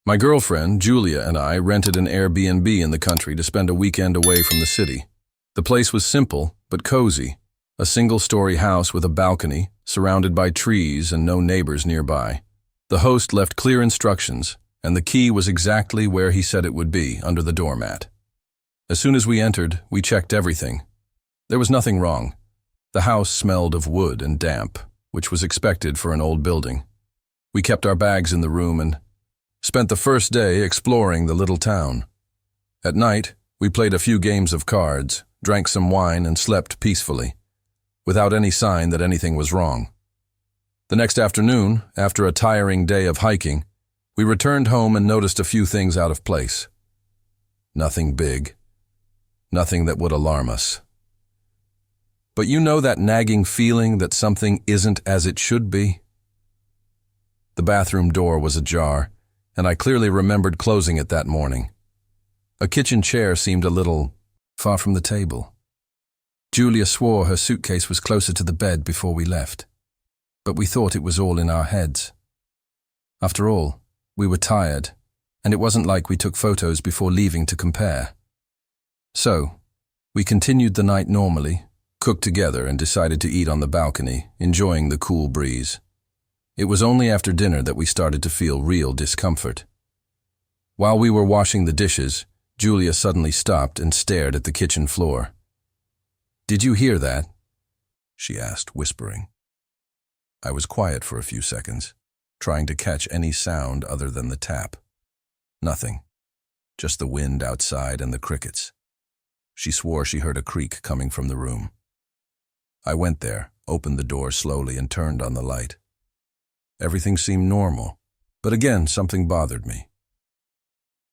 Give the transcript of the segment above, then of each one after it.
My girlfriend, Julia, and I rented an Airbnb in the country to spend a weekend away from the city. The place was simple, but cozy. A single-story house with a balcony, surrounded by trees and no neighbors nearby. The host left clear instructions, and the key was exactly where he said it would be, under the doormat. As soon as we entered, we checked everything. There was nothing wrong. The house smelled of wood and damp, which was expected for an old building. We kept our bags in the room and spent the first day exploring the little town. At night, we played a few games of cards, drank some wine, and slept peacefully, without any sign that anything was wrong. The next afternoon, after a tiring day of hiking, we returned home and noticed a few things out of place. Nothing big. Nothing that would alarm us. But you know that nagging feeling that something isn't as it should be? The bathroom door was ajar, and I clearly remembered closing it that morning. A kitchen chair seemed a little far from the table. Julia swore her suitcase was closer to the bed before we left, but we thought it was all in our heads. After all, we were tired, and it wasn't like we took photos before leaving to compare. So, we continued the night normally, cooked together, and decided to eat on the balcony, enjoying the cool breeze. It was only after dinner that we started to feel real discomfort. While we were washing the dishes, Julia suddenly stopped and stared at the kitchen floor. "Did you hear that?" she asked, whispering. I was quiet for a few seconds, trying to catch any sound other than the tap. Nothing. Just the wind outside and the crickets. She swore she heard a creak coming from the room. I went there, opened the door slowly, and turned on the light. Everything seemed normal, but again something bothered me.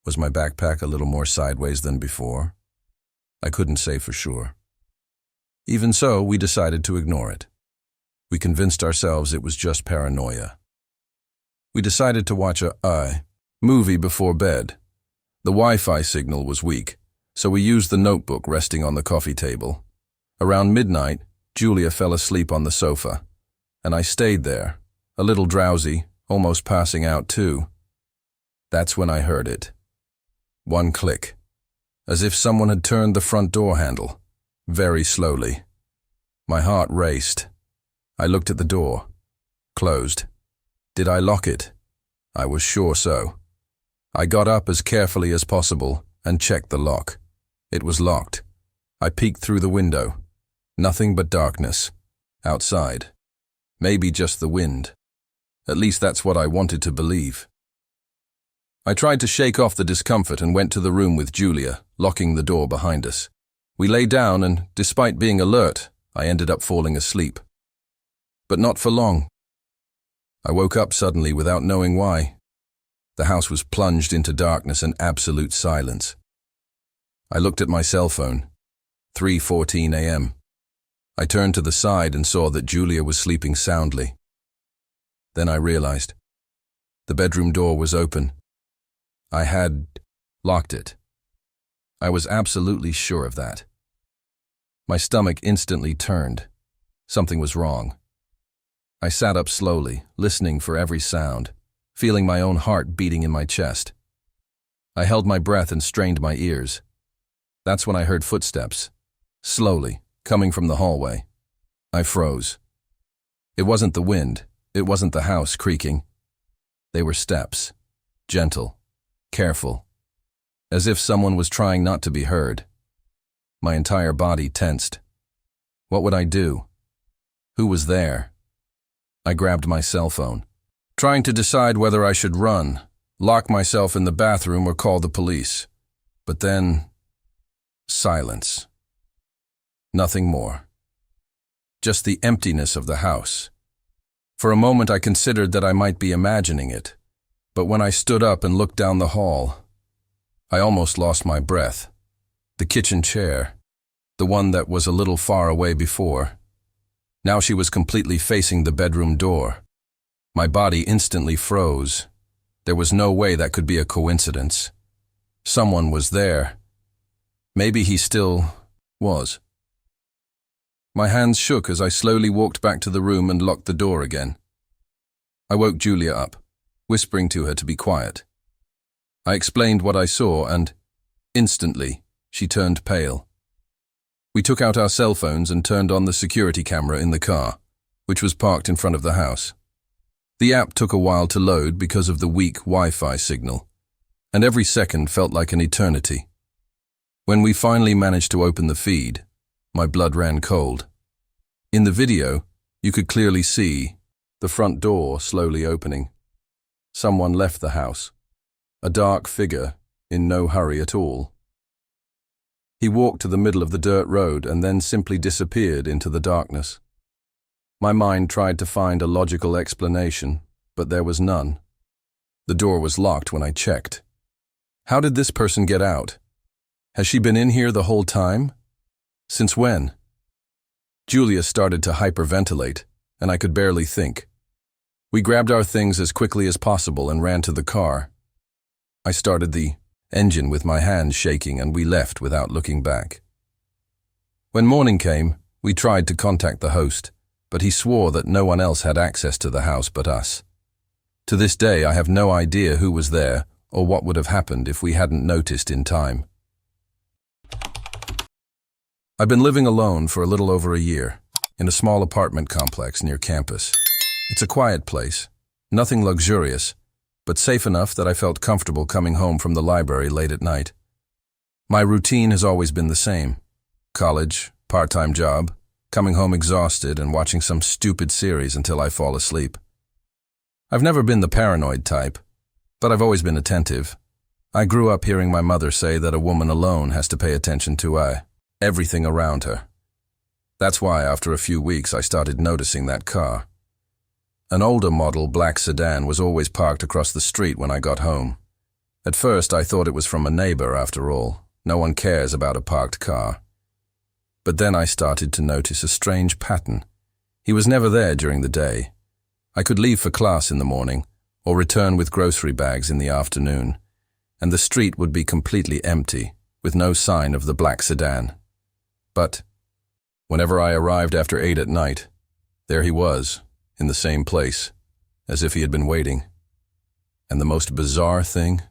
Was my backpack a little more sideways than before? I couldn't say for sure. Even so, we decided to ignore it. We convinced ourselves it was just paranoia. We decided to watch a movie before bed. The Wi-Fi signal was weak, so we used the notebook resting on the coffee table. Around midnight, Julia fell asleep on the sofa, and I stayed there, a little drowsy, almost passing out too. That's when I heard it. One click, as if someone had turned the front door handle, very slowly. My heart raced. I looked at the door. Closed. Did I lock it? I was sure so. I got up as carefully as possible and checked the lock. It was locked. I peeked through the window. Nothing but darkness. Outside. Maybe just the wind. At least that's what I wanted to believe. I tried to shake off the discomfort and went to the room with Julia, locking the door behind us. We lay down and, despite being alert, I ended up falling asleep. But not for long. I woke up suddenly without knowing why. The house was plunged into darkness and absolute silence. I looked at my cell phone. 3:14 a.m. I turned to the side and saw that Julia was sleeping soundly. Then I realized. The bedroom door was open. I had locked it. I was absolutely sure of that. My stomach instantly turned. Something was wrong. I sat up slowly, listening for every sound, feeling my own heart beating in my chest. I held my breath and strained my ears. That's when I heard footsteps, slowly, coming from the hallway. I froze. It wasn't the wind. It wasn't the house creaking. They were steps, gentle, careful, as if someone was trying not to be heard. My entire body tensed. What would I do? Who was there? I grabbed my cell phone, trying to decide whether I should run, lock myself in the bathroom, or call the police. But then, silence. Nothing more. Just the emptiness of the house. For a moment I considered that I might be imagining it, but when I stood up and looked down the hall, I almost lost my breath. The kitchen chair, the one that was a little far away before. Now she was completely facing the bedroom door. My body instantly froze. There was no way that could be a coincidence. Someone was there. Maybe he still was. My hands shook as I slowly walked back to the room and locked the door again. I woke Julia up, whispering to her to be quiet. I explained what I saw and, instantly, she turned pale. We took out our cell phones and turned on the security camera in the car, which was parked in front of the house. The app took a while to load because of the weak Wi-Fi signal, and every second felt like an eternity. When we finally managed to open the feed, my blood ran cold. In the video, you could clearly see the front door slowly opening. Someone left the house, a dark figure in no hurry at all. He walked to the middle of the dirt road and then simply disappeared into the darkness. My mind tried to find a logical explanation, but there was none. The door was locked when I checked. How did this person get out? Has she been in here the whole time? Since when? Julia started to hyperventilate, and I could barely think. We grabbed our things as quickly as possible and ran to the car. I started the engine with my hands shaking, and we left without looking back. When morning came, we tried to contact the host, but he swore that no one else had access to the house but us. To this day, I have no idea who was there or what would have happened if we hadn't noticed in time. I've been living alone for a little over a year, in a small apartment complex near campus. It's a quiet place, nothing luxurious, but safe enough that I felt comfortable coming home from the library late at night. My routine has always been the same. College, part-time job, coming home exhausted and watching some stupid series until I fall asleep. I've never been the paranoid type, but I've always been attentive. I grew up hearing my mother say that a woman alone has to pay attention to everything around her. That's why after a few weeks I started noticing that car. An older model black sedan was always parked across the street when I got home. At first I thought it was from a neighbor after all. No one cares about a parked car. But then I started to notice a strange pattern. He was never there during the day. I could leave for class in the morning or return with grocery bags in the afternoon, and the street would be completely empty, with no sign of the black sedan. But whenever I arrived after 8 at night, there he was, in the same place, as if he had been waiting. And the most bizarre thing,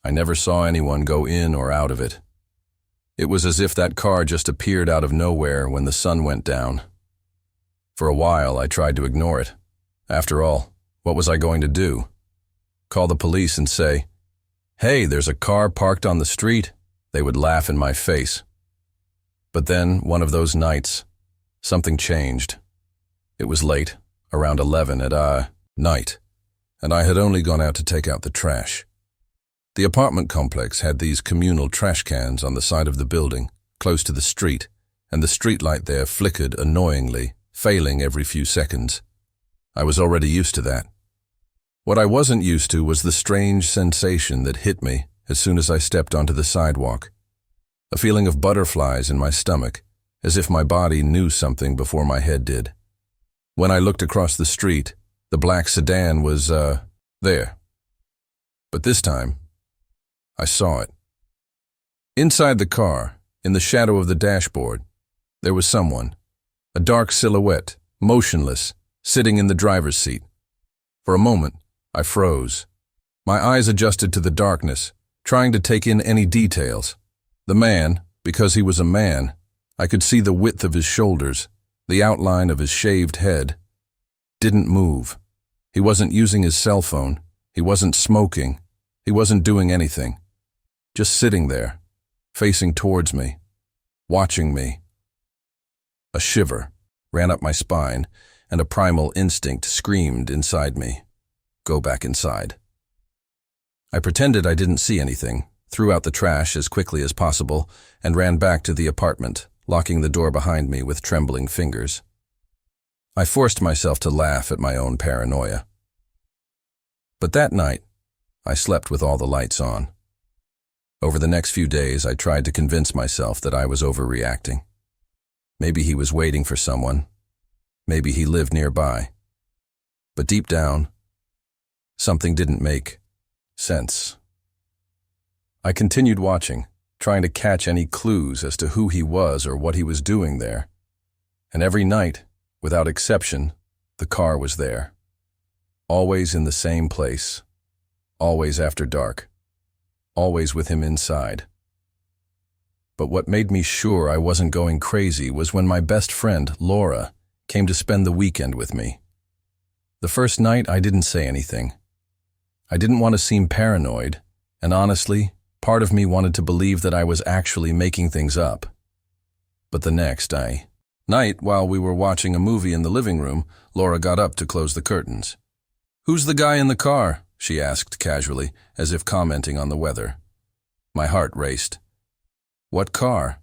I never saw anyone go in or out of it. It was as if that car just appeared out of nowhere when the sun went down. For a while, I tried to ignore it. After all, what was I going to do? Call the police and say, "Hey, there's a car parked on the street?" They would laugh in my face. But then, one of those nights, something changed. It was late, around 11 at night, and I had only gone out to take out the trash. The apartment complex had these communal trash cans on the side of the building, close to the street, and the streetlight there flickered annoyingly, failing every few seconds. I was already used to that. What I wasn't used to was the strange sensation that hit me as soon as I stepped onto the sidewalk. A feeling of butterflies in my stomach, as if my body knew something before my head did. When I looked across the street, the black sedan was, there. But this time, I saw it. Inside the car, in the shadow of the dashboard, there was someone, a dark silhouette, motionless, sitting in the driver's seat. For a moment, I froze. My eyes adjusted to the darkness, trying to take in any details. The man, because he was a man, I could see the width of his shoulders, the outline of his shaved head. Didn't move. He wasn't using his cell phone. He wasn't smoking. He wasn't doing anything. Just sitting there, facing towards me, watching me. A shiver ran up my spine, and a primal instinct screamed inside me. Go back inside. I pretended I didn't see anything, threw out the trash as quickly as possible, and ran back to the apartment, locking the door behind me with trembling fingers. I forced myself to laugh at my own paranoia. But that night, I slept with all the lights on. Over the next few days, I tried to convince myself that I was overreacting. Maybe he was waiting for someone. Maybe he lived nearby. But deep down, something didn't make sense. I continued watching, trying to catch any clues as to who he was or what he was doing there. And every night, without exception, the car was there. Always in the same place. Always after dark. always with him inside. But what made me sure I wasn't going crazy was when my best friend, Laura, came to spend the weekend with me. The first night, I didn't say anything. I didn't want to seem paranoid, and honestly, part of me wanted to believe that I was actually making things up. But the next night, while we were watching a movie in the living room, Laura got up to close the curtains. "Who's the guy in the car?" she asked casually, as if commenting on the weather. My heart raced. "What car?"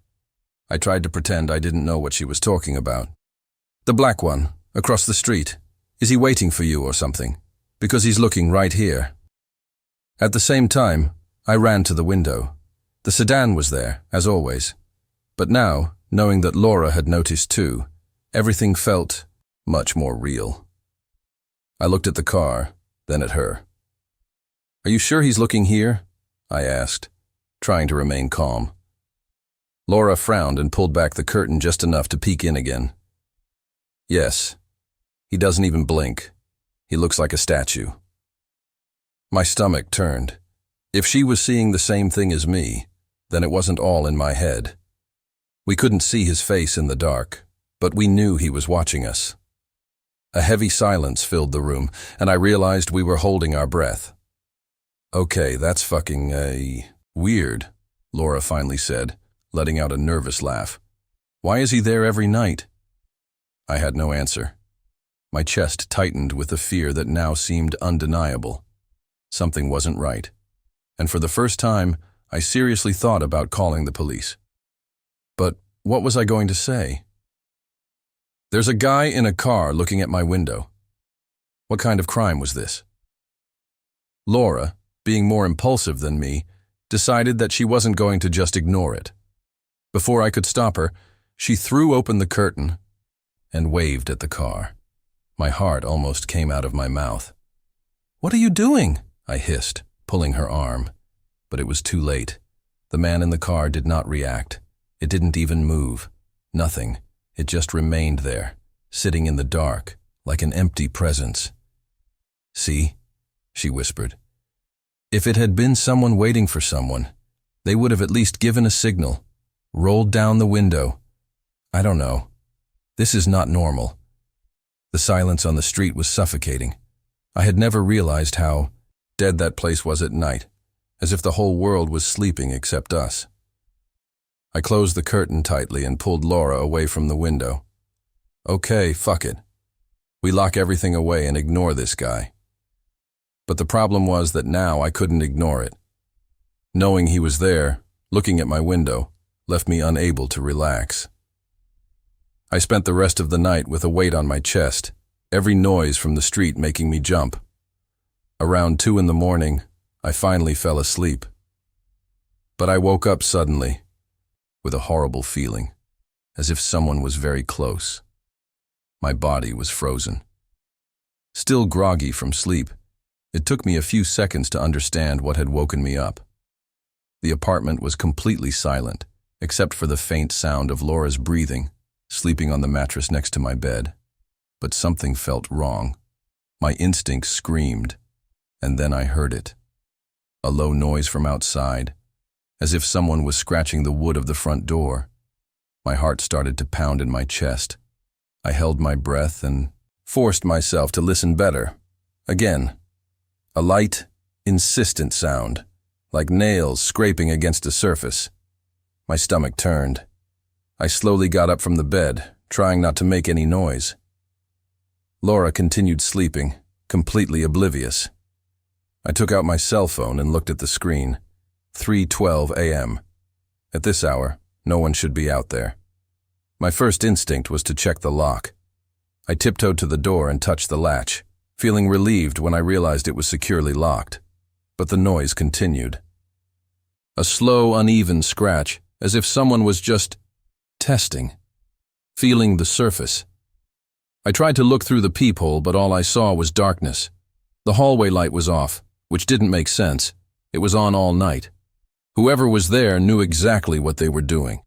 I tried to pretend I didn't know what she was talking about. "The black one, across the street. Is he waiting for you or something? Because he's looking right here." At the same time, I ran to the window. The sedan was there, as always. But now, knowing that Laura had noticed too, everything felt much more real. I looked at the car, then at her. "Are you sure he's looking here?" I asked, trying to remain calm. Laura frowned and pulled back the curtain just enough to peek in again. "Yes. He doesn't even blink. He looks like a statue." My stomach turned. If she was seeing the same thing as me, then it wasn't all in my head. We couldn't see his face in the dark, but we knew he was watching us. A heavy silence filled the room, and I realized we were holding our breath. "Okay, that's fucking, weird," Laura finally said, letting out a nervous laugh. "Why is he there every night?" I had no answer. My chest tightened with a fear that now seemed undeniable. Something wasn't right. And for the first time, I seriously thought about calling the police. But what was I going to say? "There's a guy in a car looking at my window." What kind of crime was this? Laura, being more impulsive than me, decided that she wasn't going to just ignore it. Before I could stop her, she threw open the curtain and waved at the car. My heart almost came out of my mouth. "What are you doing?" I hissed, pulling her arm. But it was too late. The man in the car did not react. It didn't even move. Nothing. It just remained there, sitting in the dark, like an empty presence. "See?" she whispered. If it had been someone waiting for someone, they would have at least given a signal, rolled down the window. I don't know. This is not normal. The silence on the street was suffocating. I had never realized how dead that place was at night, as if the whole world was sleeping except us. I closed the curtain tightly and pulled Laura away from the window. "Okay, fuck it. We lock everything away and ignore this guy." But the problem was that now I couldn't ignore it. Knowing he was there, looking at my window, left me unable to relax. I spent the rest of the night with a weight on my chest, every noise from the street making me jump. Around 2 in the morning, I finally fell asleep. But I woke up suddenly, with a horrible feeling, as if someone was very close. My body was frozen. Still groggy from sleep, it took me a few seconds to understand what had woken me up. The apartment was completely silent, except for the faint sound of Laura's breathing, sleeping on the mattress next to my bed. But something felt wrong. My instincts screamed, and then I heard it. A low noise from outside, as if someone was scratching the wood of the front door. My heart started to pound in my chest. I held my breath and forced myself to listen better. Again, a light, insistent sound, like nails scraping against a surface. My stomach turned. I slowly got up from the bed, trying not to make any noise. Laura continued sleeping, completely oblivious. I took out my cell phone and looked at the screen. 3:12 a.m. At this hour, no one should be out there. My first instinct was to check the lock. I tiptoed to the door and touched the latch, feeling relieved when I realized it was securely locked. But the noise continued. A slow, uneven scratch, as if someone was just testing, feeling the surface. I tried to look through the peephole, but all I saw was darkness. The hallway light was off, which didn't make sense. It was on all night. Whoever was there knew exactly what they were doing.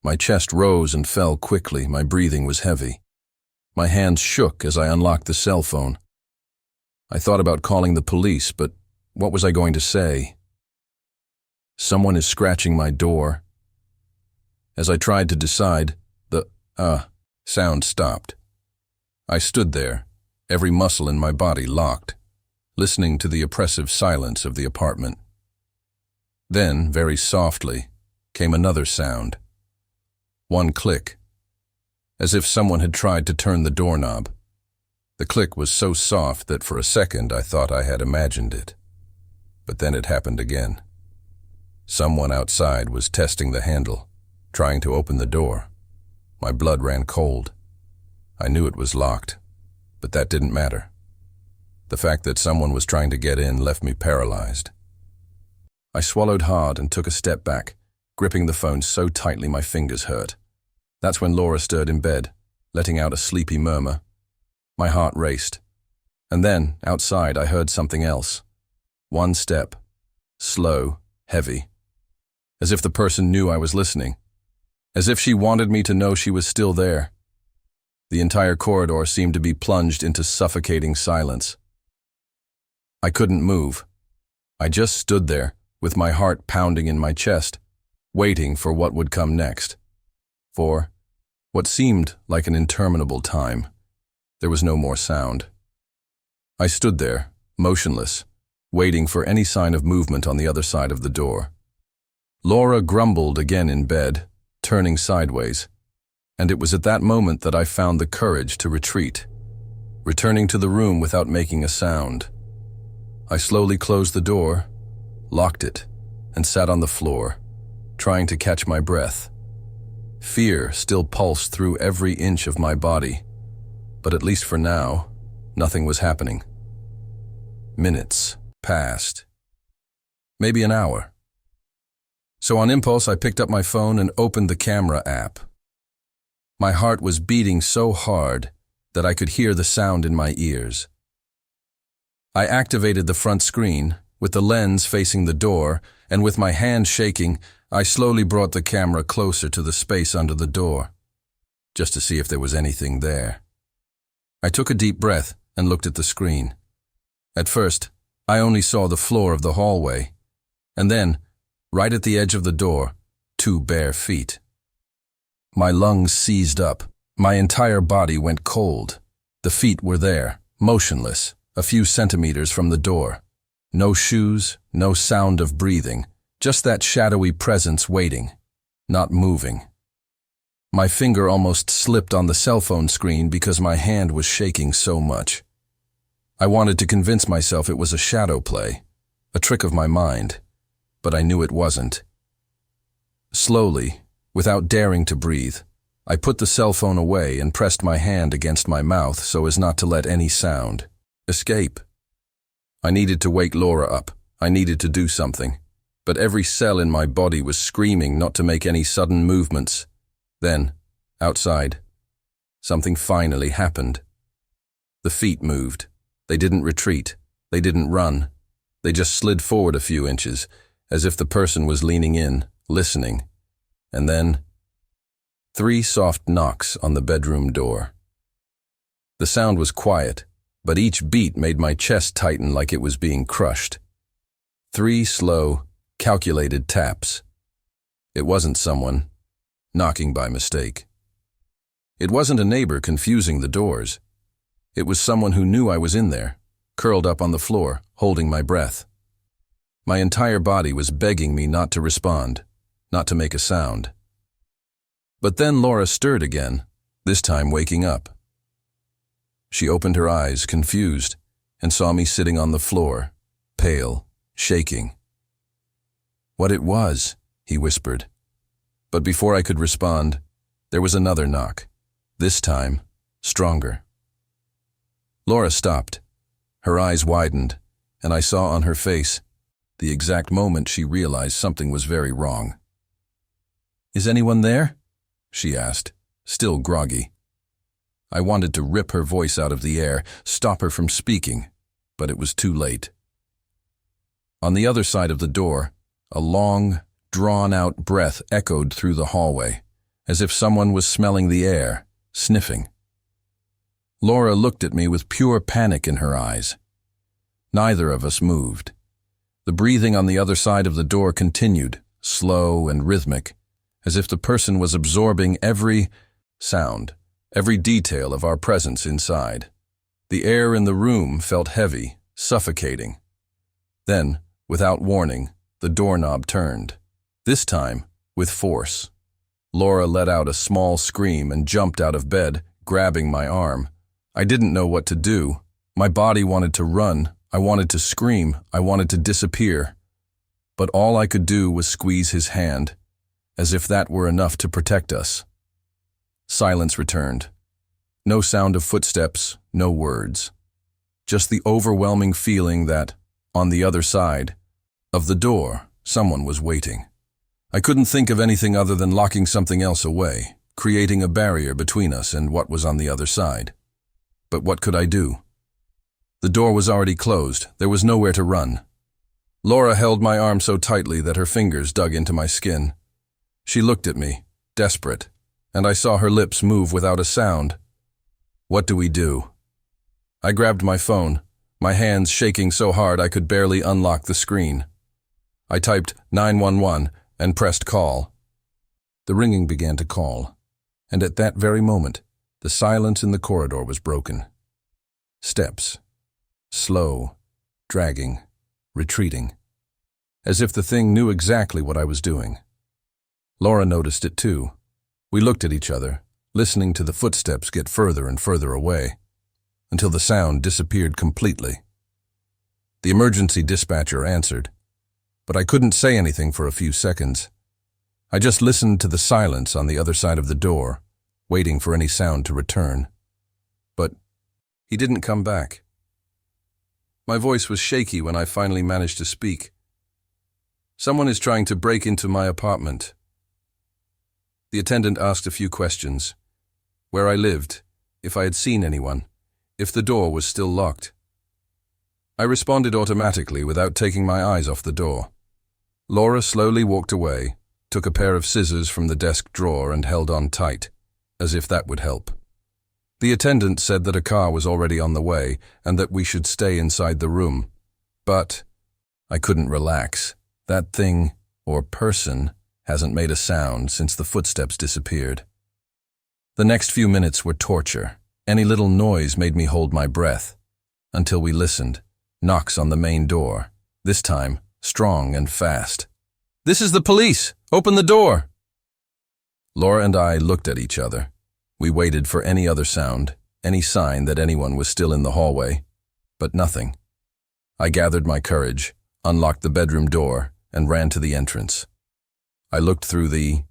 My chest rose and fell quickly. My breathing was heavy. My hands shook as I unlocked the cell phone. I thought about calling the police, but what was I going to say? Someone is scratching my door. As I tried to decide, the sound stopped. I stood there, every muscle in my body locked, listening to the oppressive silence of the apartment. Then, very softly, came another sound. One click, as if someone had tried to turn the doorknob. The click was so soft that for a second I thought I had imagined it. But then it happened again. Someone outside was testing the handle, trying to open the door. My blood ran cold. I knew it was locked, but that didn't matter. The fact that someone was trying to get in left me paralyzed. I swallowed hard and took a step back, gripping the phone so tightly my fingers hurt. That's when Laura stirred in bed, letting out a sleepy murmur. My heart raced. And then, outside, I heard something else. One step. Slow, heavy. As if the person knew I was listening. As if she wanted me to know she was still there. The entire corridor seemed to be plunged into suffocating silence. I couldn't move. I just stood there, with my heart pounding in my chest, waiting for what would come next. For what seemed like an interminable time, there was no more sound. I stood there, motionless, waiting for any sign of movement on the other side of the door. Laura grumbled again in bed, turning sideways, and it was at that moment that I found the courage to retreat, returning to the room without making a sound. I slowly closed the door, locked it, and sat on the floor, trying to catch my breath. Fear still pulsed through every inch of my body, but at least for now, nothing was happening. Minutes passed. Maybe an hour. So on impulse, I picked up my phone and opened the camera app. My heart was beating so hard that I could hear the sound in my ears. I activated the front screen, with the lens facing the door, and with my hand shaking, I slowly brought the camera closer to the space under the door, just to see if there was anything there. I took a deep breath and looked at the screen. At first, I only saw the floor of the hallway, and then, right at the edge of the door, 2 bare feet. My lungs seized up. My entire body went cold. The feet were there, motionless, a few centimeters from the door. No shoes, no sound of breathing, just that shadowy presence waiting, not moving. My finger almost slipped on the cell phone screen because my hand was shaking so much. I wanted to convince myself it was a shadow play, a trick of my mind, but I knew it wasn't. Slowly, without daring to breathe, I put the cell phone away and pressed my hand against my mouth so as not to let any sound escape. I needed to wake Laura up. I needed to do something, but every cell in my body was screaming not to make any sudden movements. Then, outside, something finally happened. The feet moved. They didn't retreat. They didn't run. They just slid forward a few inches, as if the person was leaning in, listening. And then, 3 soft knocks on the bedroom door. The sound was quiet, but each beat made my chest tighten like it was being crushed. 3 slow, calculated taps. It wasn't someone knocking by mistake. It wasn't a neighbor confusing the doors. It was someone who knew I was in there, curled up on the floor, holding my breath. My entire body was begging me not to respond, not to make a sound. But then Laura stirred again, this time waking up. She opened her eyes, confused, and saw me sitting on the floor, pale, shaking. "What it was," he whispered. But before I could respond, there was another knock, this time stronger. Laura stopped. Her eyes widened, and I saw on her face the exact moment she realized something was very wrong. "Is anyone there?" she asked, still groggy. I wanted to rip her voice out of the air, stop her from speaking, but it was too late. On the other side of the door, a long, drawn-out breath echoed through the hallway, as if someone was smelling the air, sniffing. Laura looked at me with pure panic in her eyes. Neither of us moved. The breathing on the other side of the door continued, slow and rhythmic, as if the person was absorbing every sound, every detail of our presence inside. The air in the room felt heavy, suffocating. Then, without warning, the doorknob turned. This time, with force. Laura let out a small scream and jumped out of bed, grabbing my arm. I didn't know what to do. My body wanted to run. I wanted to scream. I wanted to disappear. But all I could do was squeeze his hand, as if that were enough to protect us. Silence returned. No sound of footsteps, no words. Just the overwhelming feeling that, on the other side of the door, someone was waiting. I couldn't think of anything other than locking something else away, creating a barrier between us and what was on the other side. But what could I do? The door was already closed. There was nowhere to run. Laura held my arm so tightly that her fingers dug into my skin. She looked at me, desperate, and I saw her lips move without a sound. What do we do? I grabbed my phone, my hands shaking so hard I could barely unlock the screen. I typed 911 and pressed call. The ringing began to call, and at that very moment, the silence in the corridor was broken. Steps. Slow, dragging, retreating, as if the thing knew exactly what I was doing. Laura noticed it too. We looked at each other, listening to the footsteps get further and further away, until the sound disappeared completely. The emergency dispatcher answered, but I couldn't say anything for a few seconds. I just listened to the silence on the other side of the door, waiting for any sound to return. But he didn't come back. My voice was shaky when I finally managed to speak. Someone is trying to break into my apartment. The attendant asked a few questions. Where I lived, if I had seen anyone, if the door was still locked. I responded automatically without taking my eyes off the door. Laura slowly walked away, took a pair of scissors from the desk drawer and held on tight, as if that would help. The attendant said that a car was already on the way and that we should stay inside the room. But I couldn't relax. That thing, or person, hasn't made a sound since the footsteps disappeared. The next few minutes were torture. Any little noise made me hold my breath. Until we listened. Knocks on the main door. This time, strong and fast. "This is the police! Open the door!" Laura and I looked at each other. We waited for any other sound, any sign that anyone was still in the hallway. But nothing. I gathered my courage, unlocked the bedroom door, and ran to the entrance. I looked through the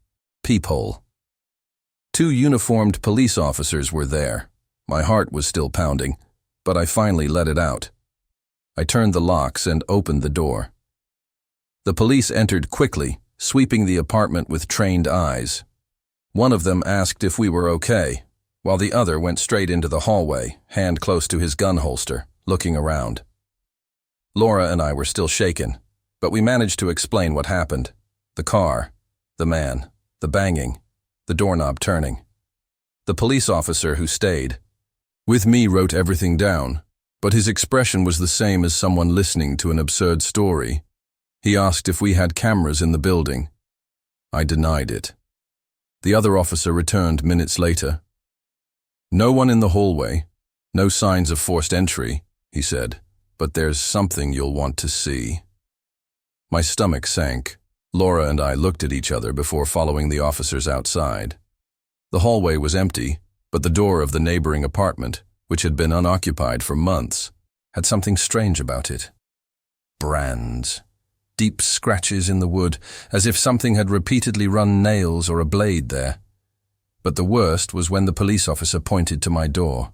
peephole. 2 uniformed police officers were there. My heart was still pounding, but I finally let it out. I turned the locks and opened the door. The police entered quickly, sweeping the apartment with trained eyes. One of them asked if we were okay, while the other went straight into the hallway, hand close to his gun holster, looking around. Laura and I were still shaken, but we managed to explain what happened. The car, the man, the banging, the doorknob turning. The police officer who stayed with me wrote everything down, but his expression was the same as someone listening to an absurd story. He asked if we had cameras in the building. I denied it. The other officer returned minutes later. "No one in the hallway, no signs of forced entry," he said, "but there's something you'll want to see." My stomach sank. Laura and I looked at each other before following the officers outside. The hallway was empty, but the door of the neighboring apartment, which had been unoccupied for months, had something strange about it. Brands. Deep scratches in the wood, as if something had repeatedly run nails or a blade there. But the worst was when the police officer pointed to my door.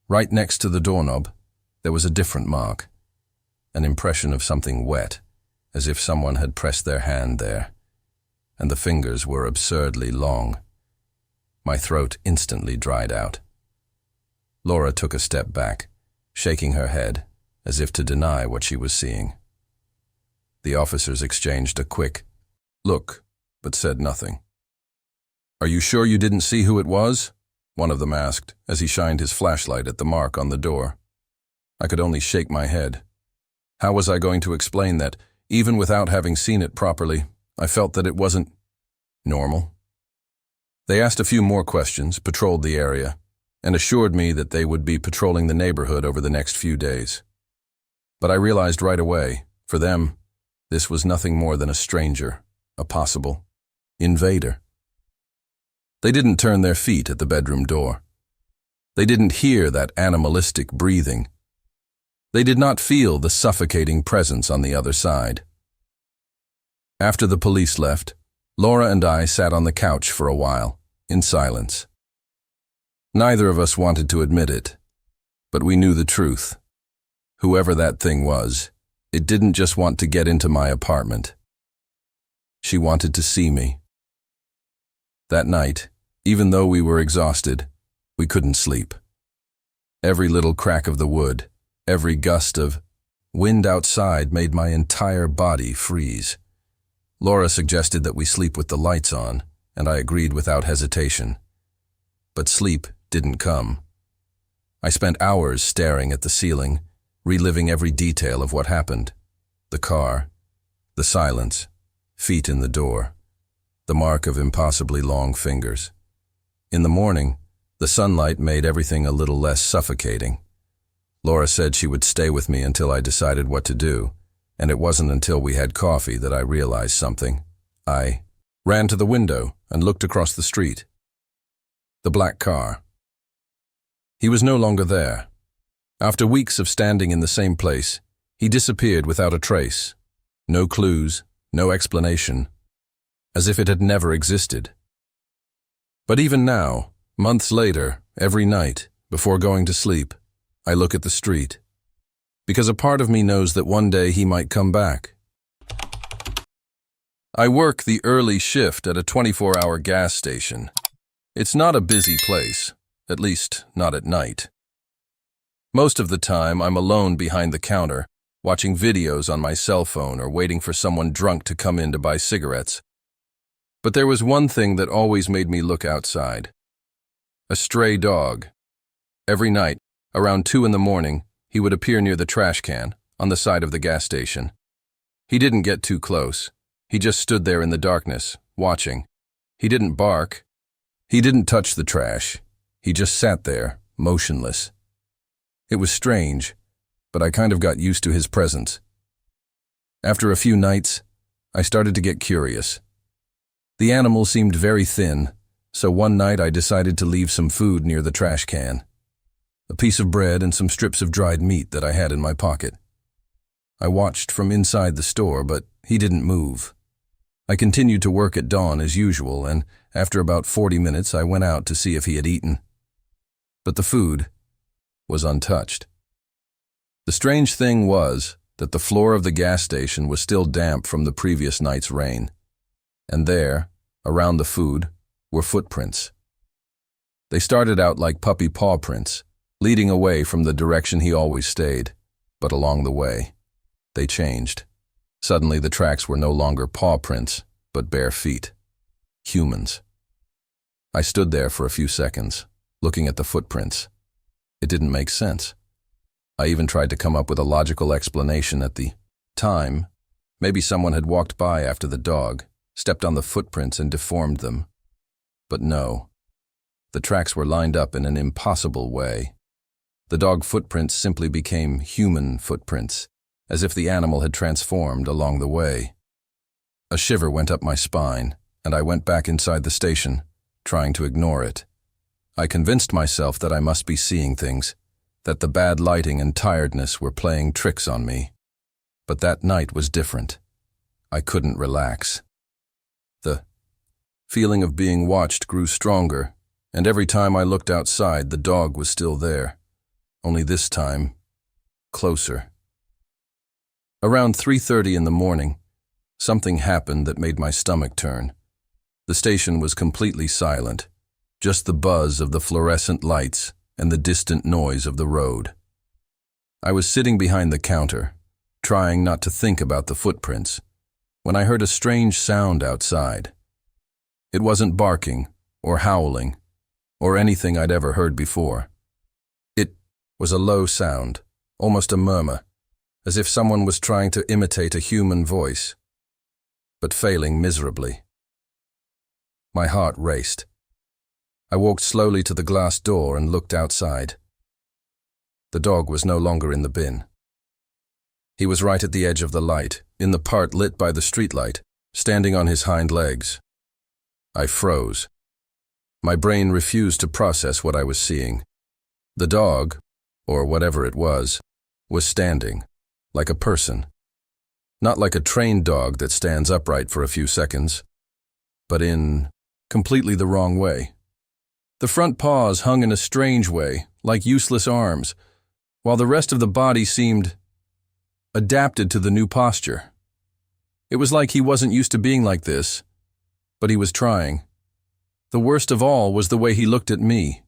Right next to the doorknob, there was a different mark, an impression of something wet, as if someone had pressed their hand there, and the fingers were absurdly long. My throat instantly dried out. Laura took a step back, shaking her head, as if to deny what she was seeing. The officers exchanged a quick look, but said nothing. "Are you sure you didn't see who it was?" one of them asked, as he shined his flashlight at the mark on the door. I could only shake my head. How was I going to explain that, even without having seen it properly, I felt that it wasn't normal? They asked a few more questions, patrolled the area, and assured me that they would be patrolling the neighborhood over the next few days. But I realized right away, for them, this was nothing more than a stranger, a possible invader. They didn't turn their feet at the bedroom door. They didn't hear that animalistic breathing. They did not feel the suffocating presence on the other side. After the police left, Laura and I sat on the couch for a while, in silence. Neither of us wanted to admit it, but we knew the truth. Whoever that thing was, it didn't just want to get into my apartment. She wanted to see me. That night, even though we were exhausted, we couldn't sleep. Every little crack of the wood, every gust of wind outside made my entire body freeze. Laura suggested that we sleep with the lights on, and I agreed without hesitation. But sleep didn't come. I spent hours staring at the ceiling, reliving every detail of what happened. The car, the silence, feet in the door, the mark of impossibly long fingers. In the morning, the sunlight made everything a little less suffocating. Laura said she would stay with me until I decided what to do, and it wasn't until we had coffee that I realized something. I ran to the window and looked across the street. The black car. He was no longer there. After weeks of standing in the same place, he disappeared without a trace. No clues, no explanation, as if it had never existed. But even now, months later, every night, before going to sleep, I look at the street, because a part of me knows that one day he might come back. I work the early shift at a 24-hour gas station. It's not a busy place, at least not at night. Most of the time, I'm alone behind the counter, watching videos on my cell phone or waiting for someone drunk to come in to buy cigarettes. But there was one thing that always made me look outside. A stray dog. Every night, around 2 in the morning, he would appear near the trash can, on the side of the gas station. He didn't get too close. He just stood there in the darkness, watching. He didn't bark. He didn't touch the trash. He just sat there, motionless. It was strange, but I kind of got used to his presence. After a few nights, I started to get curious. The animal seemed very thin, so one night I decided to leave some food near the trash can. A piece of bread and some strips of dried meat that I had in my pocket. I watched from inside the store, but he didn't move. I continued to work at dawn as usual, and after about 40 minutes I went out to see if he had eaten. But the food was untouched. The strange thing was that the floor of the gas station was still damp from the previous night's rain. And there, around the food, were footprints. They started out like puppy paw prints, leading away from the direction he always stayed, but along the way, they changed. Suddenly the tracks were no longer paw prints, but bare feet. Humans. I stood there for a few seconds, looking at the footprints. It didn't make sense. I even tried to come up with a logical explanation at the time. Maybe someone had walked by after the dog, stepped on the footprints and deformed them. But no. The tracks were lined up in an impossible way. The dog footprints simply became human footprints, as if the animal had transformed along the way. A shiver went up my spine, and I went back inside the station, trying to ignore it. I convinced myself that I must be seeing things, that the bad lighting and tiredness were playing tricks on me. But that night was different. I couldn't relax. The feeling of being watched grew stronger, and every time I looked outside, the dog was still there. Only this time, closer. Around 3:30 in the morning, something happened that made my stomach turn. The station was completely silent, just the buzz of the fluorescent lights and the distant noise of the road. I was sitting behind the counter, trying not to think about the footprints, when I heard a strange sound outside. It wasn't barking or howling or anything I'd ever heard before. It was a low sound, almost a murmur, as if someone was trying to imitate a human voice, but failing miserably. My heart raced. I walked slowly to the glass door and looked outside. The dog was no longer in the bin. He was right at the edge of the light, in the part lit by the streetlight, standing on his hind legs. I froze. My brain refused to process what I was seeing. The dog, or whatever it was standing, like a person. Not like a trained dog that stands upright for a few seconds, but in completely the wrong way. The front paws hung in a strange way, like useless arms, while the rest of the body seemed adapted to the new posture. It was like he wasn't used to being like this, but he was trying. The worst of all was the way he looked at me.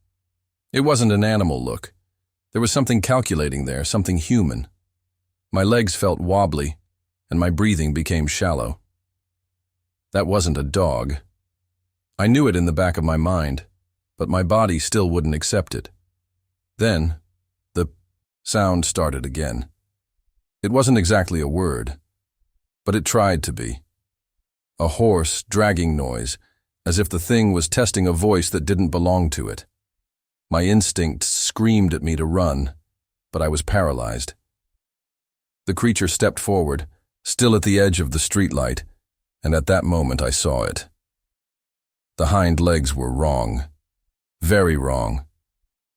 It wasn't an animal look. There was something calculating there, something human. My legs felt wobbly, and my breathing became shallow. That wasn't a dog. I knew it in the back of my mind, but my body still wouldn't accept it. Then, the sound started again. It wasn't exactly a word, but it tried to be. A hoarse, dragging noise, as if the thing was testing a voice that didn't belong to it. My instincts screamed at me to run, but I was paralyzed. The creature stepped forward, still at the edge of the streetlight, and at that moment I saw it. The hind legs were wrong. Very wrong.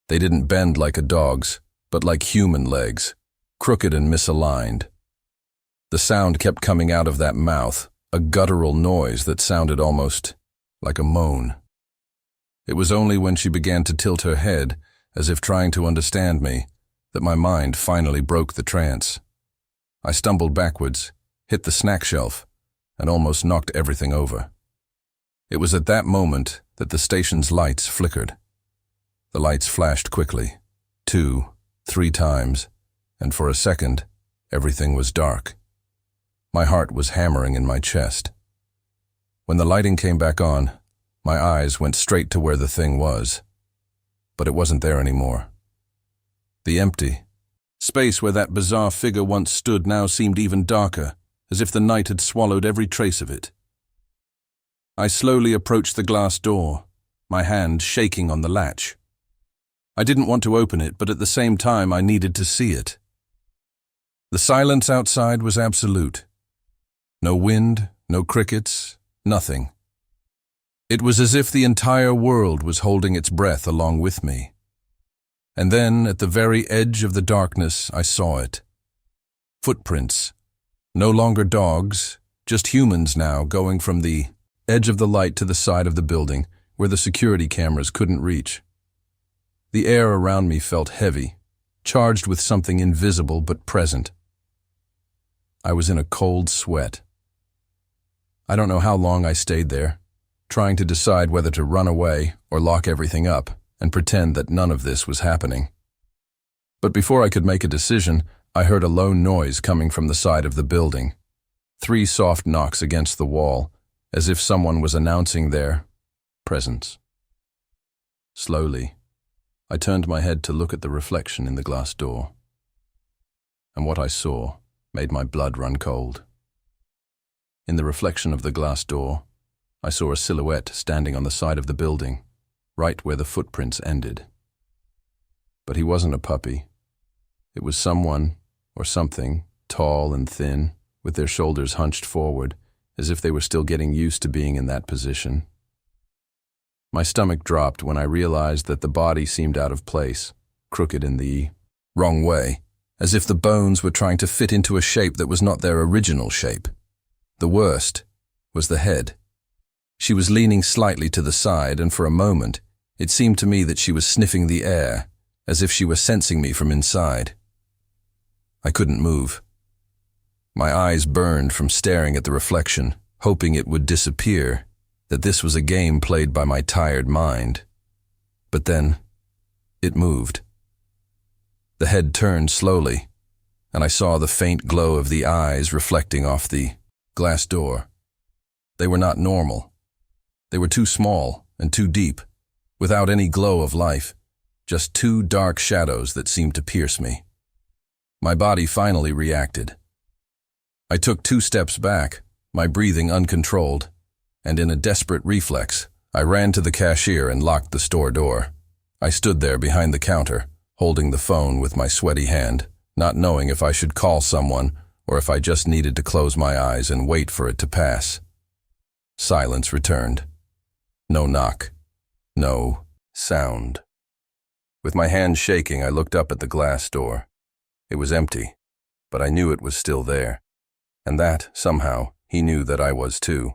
They didn't bend like a dog's, but like human legs, crooked and misaligned. The sound kept coming out of that mouth, a guttural noise that sounded almost like a moan. It was only when she began to tilt her head, as if trying to understand me, that my mind finally broke the trance. I stumbled backwards, hit the snack shelf, and almost knocked everything over. It was at that moment that the station's lights flickered. The lights flashed quickly, 2, 3 times, and for a second, everything was dark. My heart was hammering in my chest. When the lighting came back on, my eyes went straight to where the thing was. But it wasn't there anymore. The empty space where that bizarre figure once stood now seemed even darker, as if the night had swallowed every trace of it. I slowly approached the glass door, my hand shaking on the latch. I didn't want to open it, but at the same time I needed to see it. The silence outside was absolute. No wind, no crickets, nothing. It was as if the entire world was holding its breath along with me. And then, at the very edge of the darkness, I saw it. Footprints. No longer dogs, just humans now, going from the edge of the light to the side of the building, where the security cameras couldn't reach. The air around me felt heavy, charged with something invisible but present. I was in a cold sweat. I don't know how long I stayed there, trying to decide whether to run away or lock everything up and pretend that none of this was happening. But before I could make a decision, I heard a low noise coming from the side of the building. 3 soft knocks against the wall, as if someone was announcing their presence. Slowly, I turned my head to look at the reflection in the glass door. And what I saw made my blood run cold. In the reflection of the glass door, I saw a silhouette standing on the side of the building, right where the footprints ended. But he wasn't a puppy. It was someone, or something, tall and thin, with their shoulders hunched forward, as if they were still getting used to being in that position. My stomach dropped when I realized that the body seemed out of place, crooked in the wrong way, as if the bones were trying to fit into a shape that was not their original shape. The worst was the head. She was leaning slightly to the side, and for a moment, it seemed to me that she was sniffing the air, as if she were sensing me from inside. I couldn't move. My eyes burned from staring at the reflection, hoping it would disappear, that this was a game played by my tired mind. But then, it moved. The head turned slowly, and I saw the faint glow of the eyes reflecting off the glass door. They were not normal. They were too small and too deep, without any glow of life, just 2 dark shadows that seemed to pierce me. My body finally reacted. I took 2 steps back, my breathing uncontrolled, and in a desperate reflex, I ran to the cashier and locked the store door. I stood there behind the counter, holding the phone with my sweaty hand, not knowing if I should call someone or if I just needed to close my eyes and wait for it to pass. Silence returned. No knock. No sound. With my hand shaking, I looked up at the glass door. It was empty, but I knew it was still there, and that, somehow, he knew that I was too.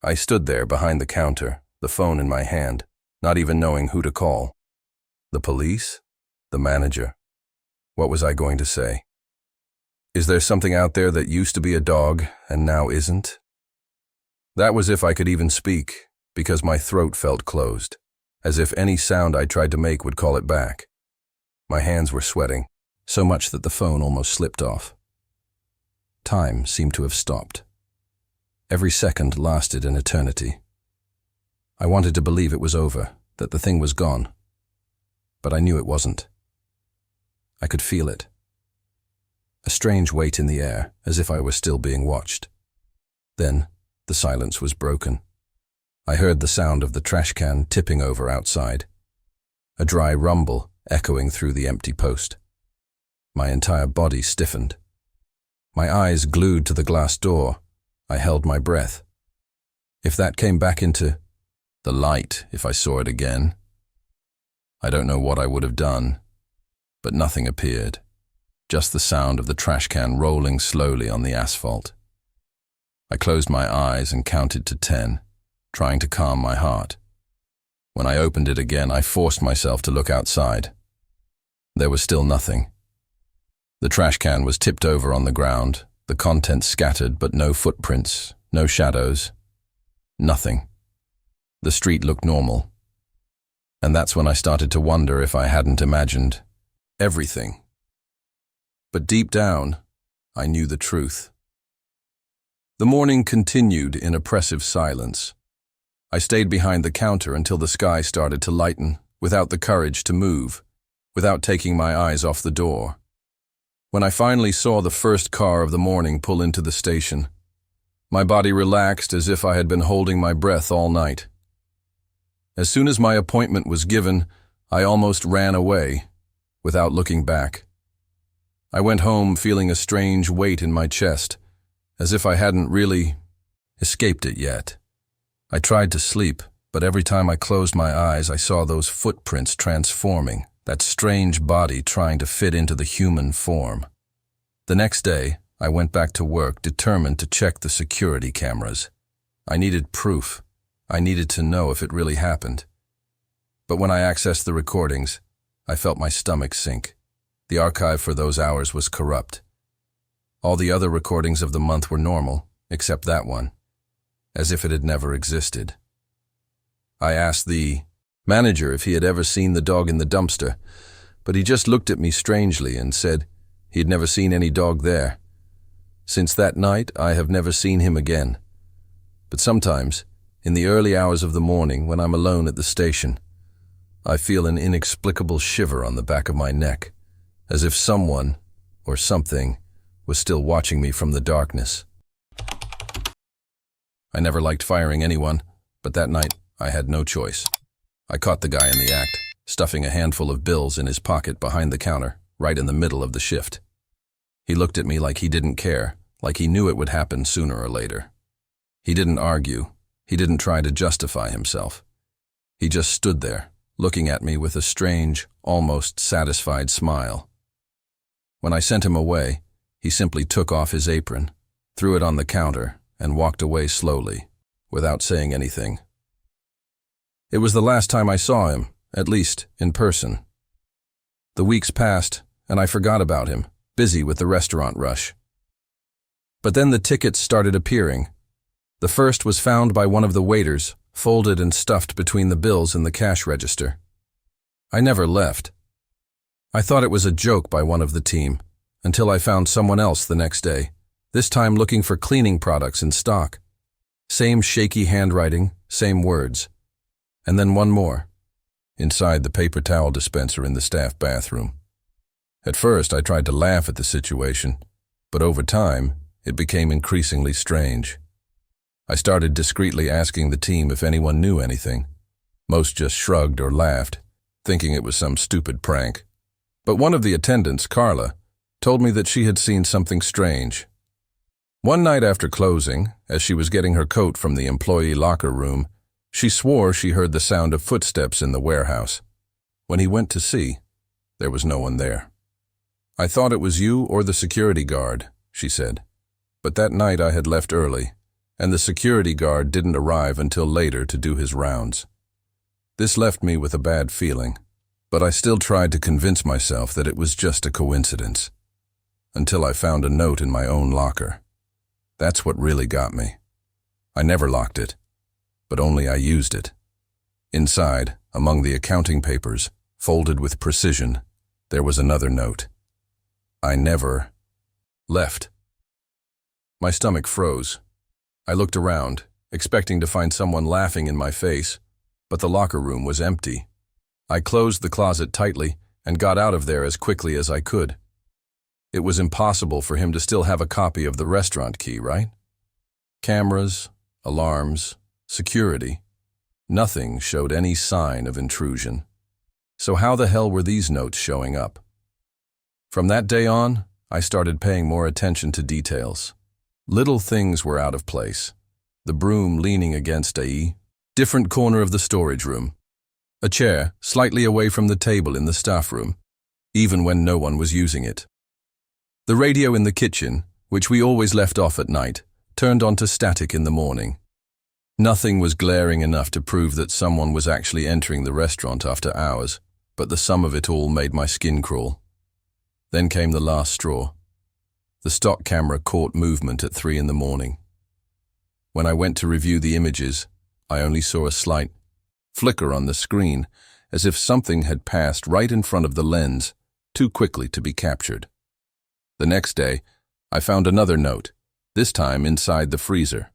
I stood there behind the counter, the phone in my hand, not even knowing who to call. The police? The manager? What was I going to say? Is there something out there that used to be a dog and now isn't? That was if I could even speak, because my throat felt closed, as if any sound I tried to make would call it back. My hands were sweating, so much that the phone almost slipped off. Time seemed to have stopped. Every second lasted an eternity. I wanted to believe it was over, that the thing was gone. But I knew it wasn't. I could feel it. A strange weight in the air, as if I were still being watched. Then, the silence was broken. I heard the sound of the trash can tipping over outside. A dry rumble echoing through the empty post. My entire body stiffened. My eyes glued to the glass door. I held my breath. If that came back into the light, if I saw it again, I don't know what I would have done, but nothing appeared. Just the sound of the trash can rolling slowly on the asphalt. I closed my eyes and counted to 10, trying to calm my heart. When I opened it again, I forced myself to look outside. There was still nothing. The trash can was tipped over on the ground, the contents scattered, but no footprints, no shadows, nothing. The street looked normal. And that's when I started to wonder if I hadn't imagined everything. But deep down, I knew the truth. The morning continued in oppressive silence. I stayed behind the counter until the sky started to lighten, without the courage to move, without taking my eyes off the door. When I finally saw the first car of the morning pull into the station, my body relaxed as if I had been holding my breath all night. As soon as my appointment was given, I almost ran away, without looking back. I went home feeling a strange weight in my chest, as if I hadn't really escaped it yet. I tried to sleep, but every time I closed my eyes, I saw those footprints transforming, that strange body trying to fit into the human form. The next day, I went back to work determined to check the security cameras. I needed proof. I needed to know if it really happened. But when I accessed the recordings, I felt my stomach sink. The archive for those hours was corrupt. All the other recordings of the month were normal, except that one, as if it had never existed. I asked the manager if he had ever seen the dog in the dumpster, but he just looked at me strangely and said he had never seen any dog there. Since that night, I have never seen him again. But sometimes, in the early hours of the morning when I'm alone at the station, I feel an inexplicable shiver on the back of my neck, as if someone, or something, was still watching me from the darkness. I never liked firing anyone, but that night I had no choice. I caught the guy in the act, stuffing a handful of bills in his pocket behind the counter, right in the middle of the shift. He looked at me like he didn't care, like he knew it would happen sooner or later. He didn't argue. He didn't try to justify himself. He just stood there, looking at me with a strange, almost satisfied smile. When I sent him away, he simply took off his apron, threw it on the counter, and walked away slowly, without saying anything. It was the last time I saw him, at least in person. The weeks passed, and I forgot about him, busy with the restaurant rush. But then the tickets started appearing. The first was found by one of the waiters, folded and stuffed between the bills in the cash register. I never left. I thought it was a joke by one of the team, until I found someone else the next day, this time looking for cleaning products in stock. Same shaky handwriting, same words. And then one more, inside the paper towel dispenser in the staff bathroom. At first, I tried to laugh at the situation, but over time, it became increasingly strange. I started discreetly asking the team if anyone knew anything. Most just shrugged or laughed, thinking it was some stupid prank. But one of the attendants, Carla, told me that she had seen something strange. One night after closing, as she was getting her coat from the employee locker room, she swore she heard the sound of footsteps in the warehouse. When he went to see, there was no one there. "I thought it was you or the security guard," she said. But that night I had left early, and the security guard didn't arrive until later to do his rounds. This left me with a bad feeling, but I still tried to convince myself that it was just a coincidence, until I found a note in my own locker. That's what really got me. I never locked it, but only I used it. Inside, among the accounting papers, folded with precision, there was another note. I never left. My stomach froze. I looked around, expecting to find someone laughing in my face, but the locker room was empty. I closed the closet tightly and got out of there as quickly as I could. It was impossible for him to still have a copy of the restaurant key, right? Cameras, alarms, security. Nothing showed any sign of intrusion. So how the hell were these notes showing up? From that day on, I started paying more attention to details. Little things were out of place. The broom leaning against a different corner of the storage room. A chair slightly away from the table in the staff room, even when no one was using it. The radio in the kitchen, which we always left off at night, turned on to static in the morning. Nothing was glaring enough to prove that someone was actually entering the restaurant after hours, but the sum of it all made my skin crawl. Then came the last straw. The stock camera caught movement at 3 in the morning. When I went to review the images, I only saw a slight flicker on the screen, as if something had passed right in front of the lens, too quickly to be captured. The next day, I found another note, this time inside the freezer.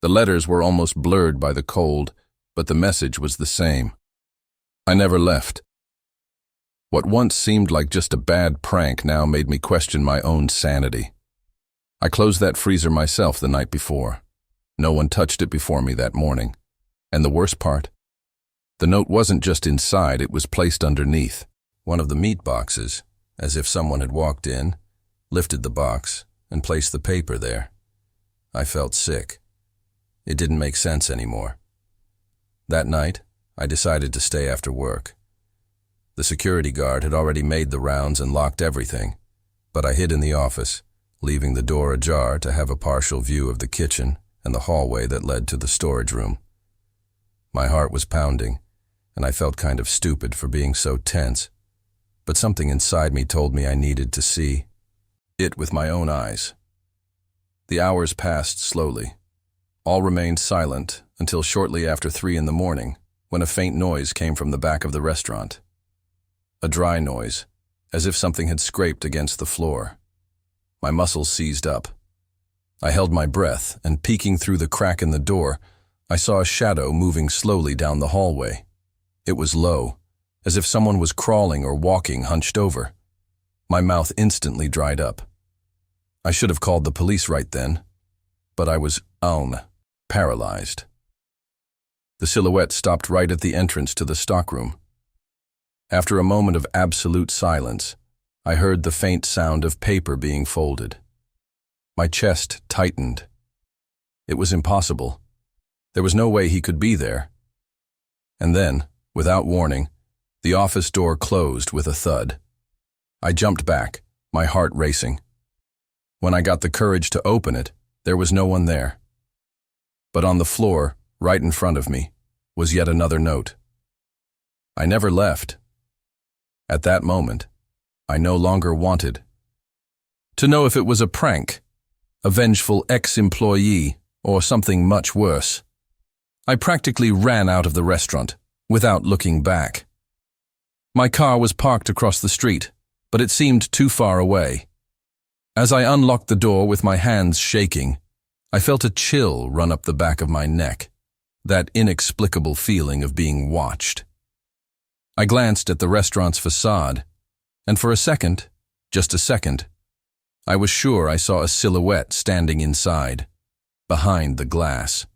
The letters were almost blurred by the cold, but the message was the same. I never left. What once seemed like just a bad prank now made me question my own sanity. I closed that freezer myself the night before. No one touched it before me that morning. And the worst part? The note wasn't just inside, it was placed underneath one of the meat boxes, as if someone had walked in, lifted the box, and placed the paper there. I felt sick. It didn't make sense anymore. That night, I decided to stay after work. The security guard had already made the rounds and locked everything, but I hid in the office, leaving the door ajar to have a partial view of the kitchen and the hallway that led to the storage room. My heart was pounding, and I felt kind of stupid for being so tense, but something inside me told me I needed to see it with my own eyes. The hours passed slowly. All remained silent until shortly after 3 in the morning, when a faint noise came from the back of the restaurant. A dry noise, as if something had scraped against the floor. My muscles seized up. I held my breath, and peeking through the crack in the door, I saw a shadow moving slowly down the hallway. It was low, as if someone was crawling or walking hunched over. My mouth instantly dried up. I should have called the police right then, but I was paralyzed. The silhouette stopped right at the entrance to the stockroom. After a moment of absolute silence, I heard the faint sound of paper being folded. My chest tightened. It was impossible. There was no way he could be there. And then, without warning, the office door closed with a thud. I jumped back, my heart racing. When I got the courage to open it, there was no one there. But on the floor, right in front of me, was yet another note. I never left. At that moment, I no longer wanted to know if it was a prank, a vengeful ex-employee, or something much worse. I practically ran out of the restaurant, without looking back. My car was parked across the street, but it seemed too far away. As I unlocked the door with my hands shaking, I felt a chill run up the back of my neck, that inexplicable feeling of being watched. I glanced at the restaurant's facade, and for a second, Just a second. I was sure I saw a silhouette standing inside, behind the glass.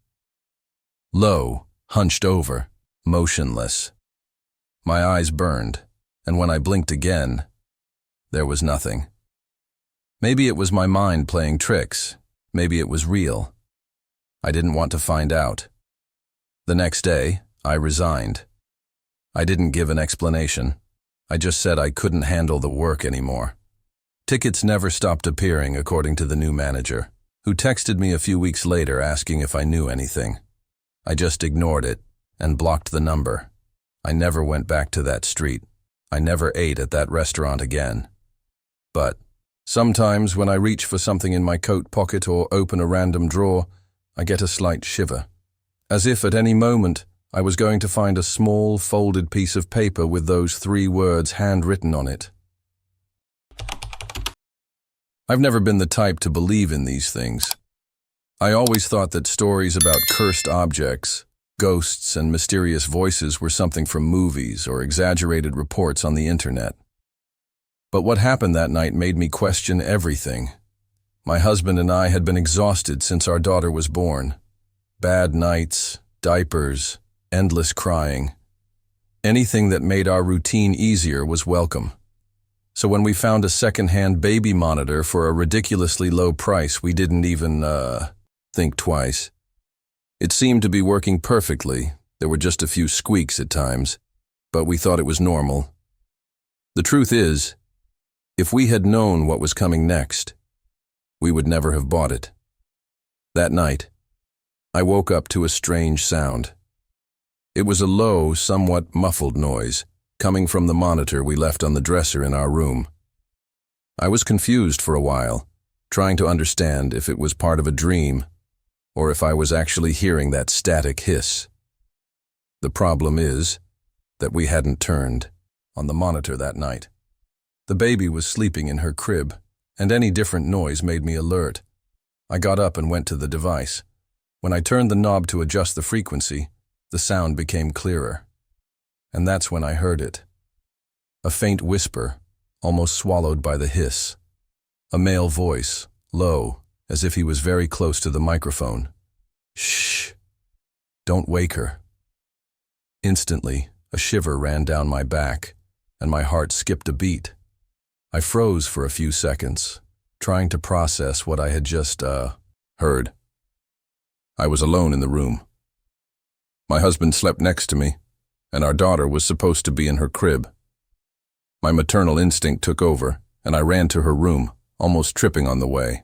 Low, hunched over, motionless. My eyes burned, and when I blinked again, there was nothing. Maybe it was my mind playing tricks. Maybe it was real. I didn't want to find out. The next day, I resigned. I didn't give an explanation. I just said I couldn't handle the work anymore. Tickets never stopped appearing, according to the new manager, who texted me a few weeks later asking if I knew anything. I just ignored it and blocked the number. I never went back to that street. I never ate at that restaurant again. But sometimes when I reach for something in my coat pocket or open a random drawer, I get a slight shiver, as if at any moment I was going to find a small, folded piece of paper with those 3 words handwritten on it. I've never been the type to believe in these things. I always thought that stories about cursed objects, ghosts, and mysterious voices were something from movies or exaggerated reports on the internet. But what happened that night made me question everything. My husband and I had been exhausted since our daughter was born. Bad nights, diapers, endless crying. Anything that made our routine easier was welcome. So when we found a second-hand baby monitor for a ridiculously low price, we didn't even, think twice. It seemed to be working perfectly. There were just a few squeaks at times, but we thought it was normal. The truth is, if we had known what was coming next, we would never have bought it. That night, I woke up to a strange sound. It was a low, somewhat muffled noise, coming from the monitor we left on the dresser in our room. I was confused for a while, trying to understand if it was part of a dream or if I was actually hearing that static hiss. The problem is that we hadn't turned on the monitor that night. The baby was sleeping in her crib, and any different noise made me alert. I got up and went to the device. When I turned the knob to adjust the frequency, the sound became clearer. And that's when I heard it. A faint whisper, almost swallowed by the hiss. A male voice, low, as if he was very close to the microphone. Shh! Don't wake her. Instantly, a shiver ran down my back, and my heart skipped a beat. I froze for a few seconds, trying to process what I had just, heard. I was alone in the room. My husband slept next to me, and our daughter was supposed to be in her crib. My maternal instinct took over, and I ran to her room, almost tripping on the way.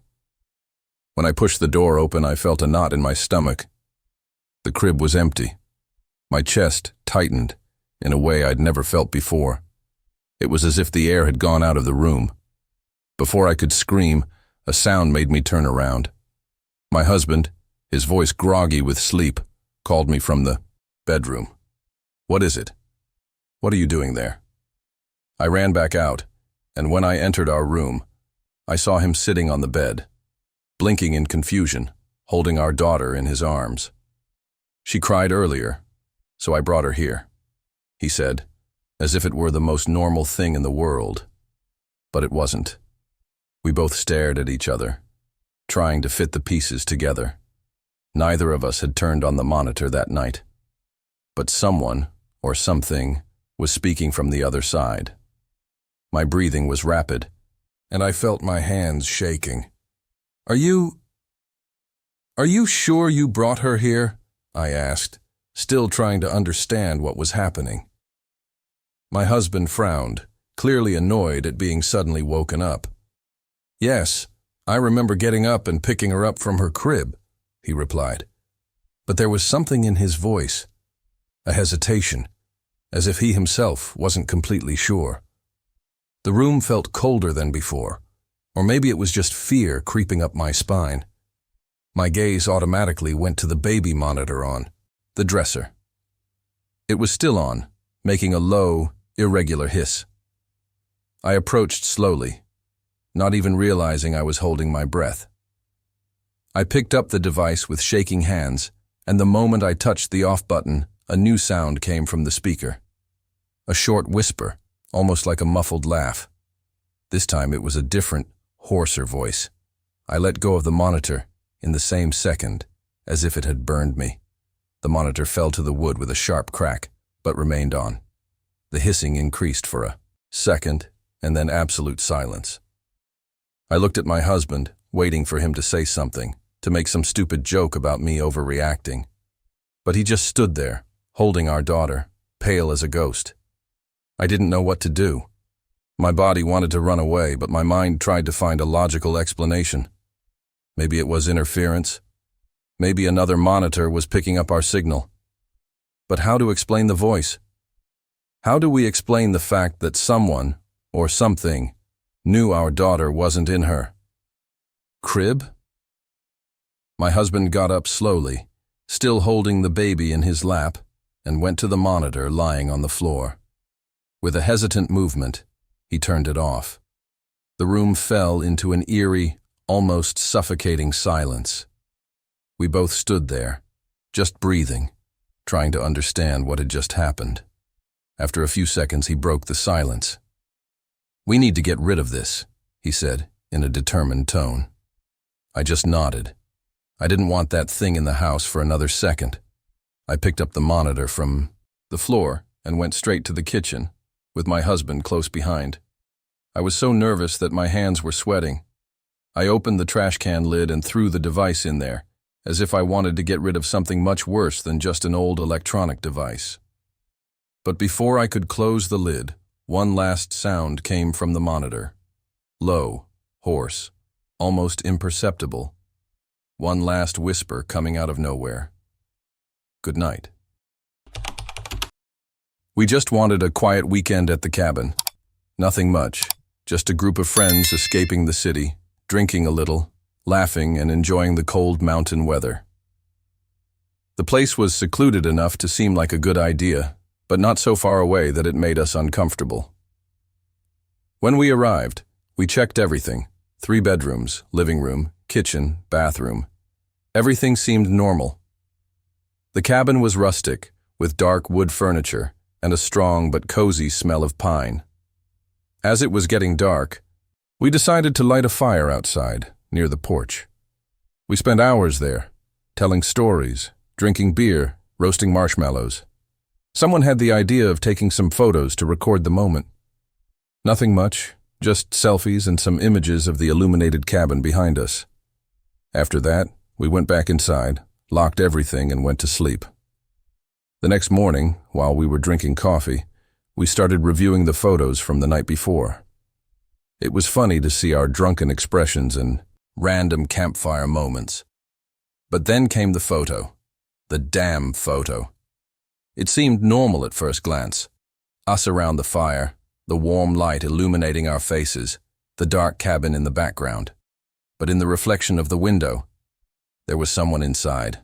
When I pushed the door open, I felt a knot in my stomach. The crib was empty. My chest tightened in a way I'd never felt before. It was as if the air had gone out of the room. Before I could scream, a sound made me turn around. My husband, his voice groggy with sleep, called me from the bedroom. "What is it? What are you doing there?" I ran back out, and when I entered our room, I saw him sitting on the bed, blinking in confusion, holding our daughter in his arms. "She cried earlier, so I brought her here," he said, as if it were the most normal thing in the world. But it wasn't. We both stared at each other, trying to fit the pieces together. Neither of us had turned on the monitor that night. But someone, or something, was speaking from the other side. My breathing was rapid, and I felt my hands shaking. Are you sure you brought her here?" I asked, still trying to understand what was happening. My husband frowned, clearly annoyed at being suddenly woken up. "Yes, I remember getting up and picking her up from her crib," he replied. But there was something in his voice, a hesitation, as if he himself wasn't completely sure. The room felt colder than before, or maybe it was just fear creeping up my spine. My gaze automatically went to the baby monitor on the dresser. It was still on, making a low, irregular hiss. I approached slowly, not even realizing I was holding my breath. I picked up the device with shaking hands, and the moment I touched the off button, a new sound came from the speaker. A short whisper, almost like a muffled laugh. This time it was a different, hoarser voice. I let go of the monitor in the same second, as if it had burned me. The monitor fell to the wood with a sharp crack, but remained on. The hissing increased for a second, and then absolute silence. I looked at my husband, waiting for him to say something, to make some stupid joke about me overreacting. But he just stood there, holding our daughter, pale as a ghost. I didn't know what to do. My body wanted to run away, but my mind tried to find a logical explanation. Maybe it was interference. Maybe another monitor was picking up our signal. But how to explain the voice? How do we explain the fact that someone, or something, knew our daughter wasn't in her crib? My husband got up slowly, still holding the baby in his lap, and went to the monitor lying on the floor. With a hesitant movement, he turned it off. The room fell into an eerie, almost suffocating silence. We both stood there, just breathing, trying to understand what had just happened. After a few seconds, he broke the silence. "We need to get rid of this," he said, in a determined tone. I just nodded. I didn't want that thing in the house for another second. I picked up the monitor from the floor and went straight to the kitchen, with my husband close behind. I was so nervous that my hands were sweating. I opened the trash can lid and threw the device in there, as if I wanted to get rid of something much worse than just an old electronic device. But before I could close the lid, one last sound came from the monitor. Low, hoarse, almost imperceptible. One last whisper coming out of nowhere. "Good night." We just wanted a quiet weekend at the cabin. Nothing much, just a group of friends escaping the city, drinking a little, laughing and enjoying the cold mountain weather. The place was secluded enough to seem like a good idea, but not so far away that it made us uncomfortable. When we arrived, we checked everything: 3 bedrooms, living room, kitchen, bathroom. Everything seemed normal. The cabin was rustic, with dark wood furniture and a strong but cozy smell of pine. As it was getting dark, we decided to light a fire outside, near the porch. We spent hours there, telling stories, drinking beer, roasting marshmallows. Someone had the idea of taking some photos to record the moment. Nothing much, just selfies and some images of the illuminated cabin behind us. After that, we went back inside, locked everything, and went to sleep. The next morning, while we were drinking coffee, we started reviewing the photos from the night before. It was funny to see our drunken expressions and random campfire moments. But then came the photo. The damn photo. It seemed normal at first glance. Us around the fire, the warm light illuminating our faces, the dark cabin in the background. But in the reflection of the window, there was someone inside.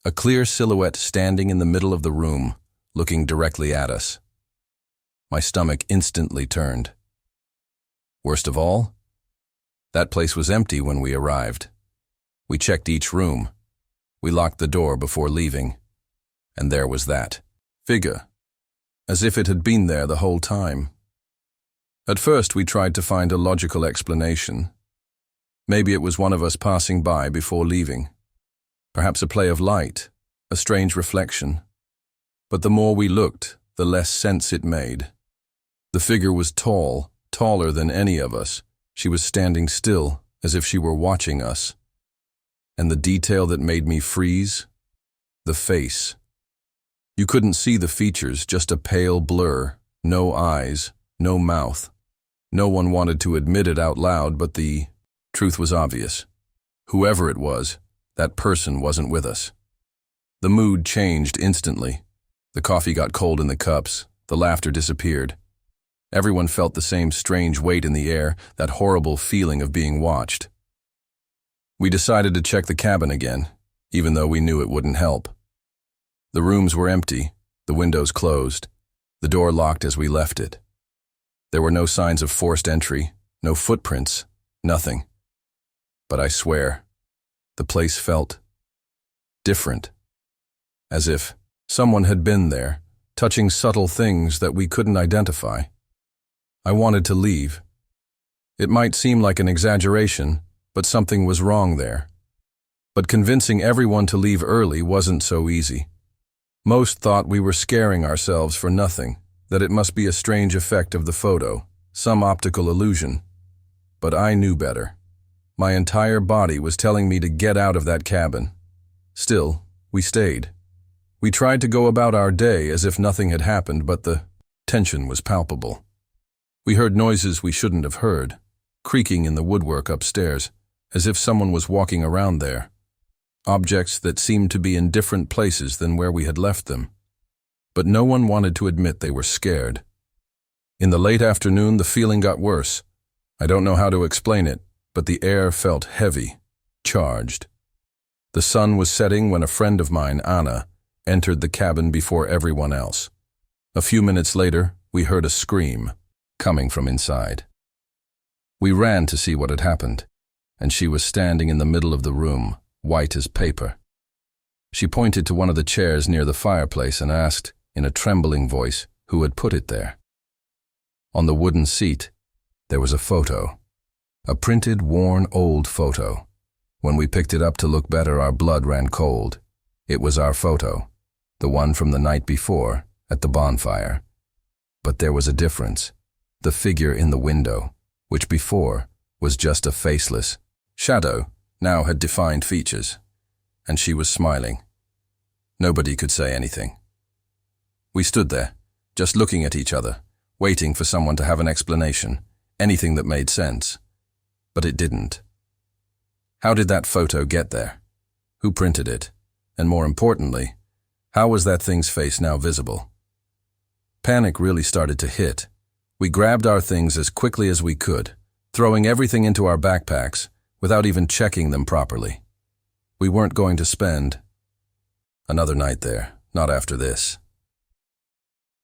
A clear silhouette standing in the middle of the room, looking directly at us. My stomach instantly turned. Worst of all, that place was empty when we arrived. We checked each room. We locked the door before leaving. And there was that figure, as if it had been there the whole time. At first, we tried to find a logical explanation. Maybe it was one of us passing by before leaving. Perhaps a play of light, a strange reflection. But the more we looked, the less sense it made. The figure was tall, taller than any of us. She was standing still, as if she were watching us. And the detail that made me freeze? The face. You couldn't see the features, just a pale blur, no eyes, no mouth. No one wanted to admit it out loud, but the truth was obvious. Whoever it was, that person wasn't with us. The mood changed instantly. The coffee got cold in the cups, the laughter disappeared. Everyone felt the same strange weight in the air, that horrible feeling of being watched. We decided to check the cabin again, even though we knew it wouldn't help. The rooms were empty, the windows closed, the door locked as we left it. There were no signs of forced entry, no footprints, nothing. But I swear, the place felt different, as if someone had been there, touching subtle things that we couldn't identify. I wanted to leave, It might seem like an exaggeration, but something was wrong there. But convincing everyone to leave early wasn't so easy. Most thought we were scaring ourselves for nothing, that it must be a strange effect of the photo, some optical illusion. But I knew better. My entire body was telling me to get out of that cabin. Still, we stayed. We tried to go about our day as if nothing had happened, but the tension was palpable. We heard noises we shouldn't have heard, creaking in the woodwork upstairs, as if someone was walking around there. Objects that seemed to be in different places than where we had left them. But no one wanted to admit they were scared. In the late afternoon, the feeling got worse. I don't know how to explain it, but the air felt heavy, charged. The sun was setting when a friend of mine, Anna, entered the cabin before everyone else. A few minutes later, we heard a scream coming from inside. We ran to see what had happened, and she was standing in the middle of the room, white as paper. She pointed to one of the chairs near the fireplace and asked, in a trembling voice, who had put it there. On the wooden seat, there was a photo. A printed, worn, old photo. When we picked it up to look better, our blood ran cold. It was our photo, the one from the night before, at the bonfire. But there was a difference. The figure in the window, which before was just a faceless shadow, now had defined features, and she was smiling. Nobody could say anything. We stood there, just looking at each other, waiting for someone to have an explanation, anything that made sense. But it didn't. How did that photo get there? Who printed it? And more importantly, how was that thing's face now visible? Panic really started to hit. We grabbed our things as quickly as we could, throwing everything into our backpacks without even checking them properly. We weren't going to spend another night there, not after this.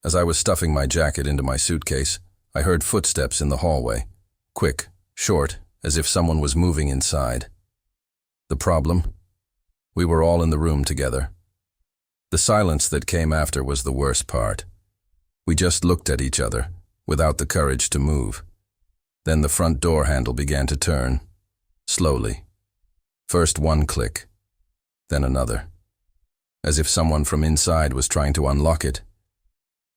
As I was stuffing my jacket into my suitcase, I heard footsteps in the hallway, quick, short, as if someone was moving inside. The problem? We were all in the room together. The silence that came after was the worst part. We just looked at each other, without the courage to move. Then the front door handle began to turn, slowly. First one click, then another, as if someone from inside was trying to unlock it.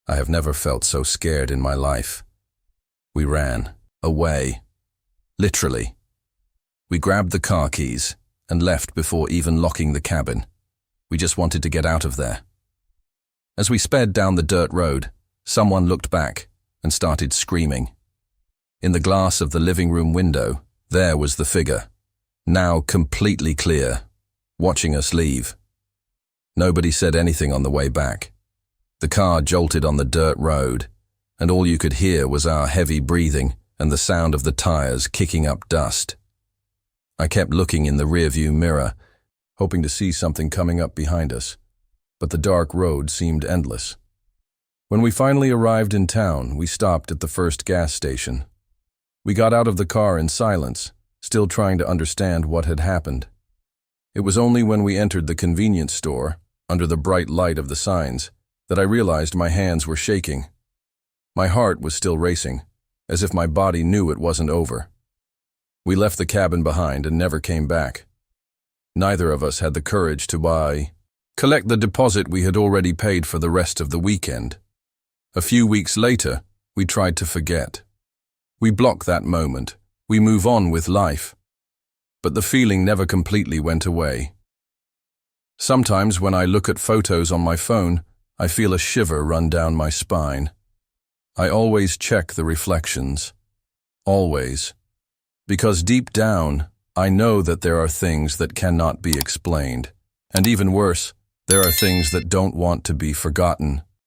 I have never felt so scared in my life. We ran, away, literally. We grabbed the car keys and left before even locking the cabin. We just wanted to get out of there. As we sped down the dirt road, someone looked back and started screaming. In the glass of the living room window, there was the figure, now completely clear, watching us leave. Nobody said anything on the way back. The car jolted on the dirt road, and all you could hear was our heavy breathing and the sound of the tires kicking up dust. I kept looking in the rearview mirror, hoping to see something coming up behind us, but the dark road seemed endless. When we finally arrived in town, we stopped at the first gas station. We got out of the car in silence, still trying to understand what had happened. It was only when we entered the convenience store, under the bright light of the signs, that I realized my hands were shaking. My heart was still racing, as if my body knew it wasn't over. We left the cabin behind and never came back. Neither of us had the courage to collect the deposit we had already paid for the rest of the weekend. A few weeks later, we tried to forget. We block that moment. We move on with life. But the feeling never completely went away. Sometimes when I look at photos on my phone, I feel a shiver run down my spine. I always check the reflections. Always. Because deep down, I know that there are things that cannot be explained. And even worse, there are things that don't want to be forgotten.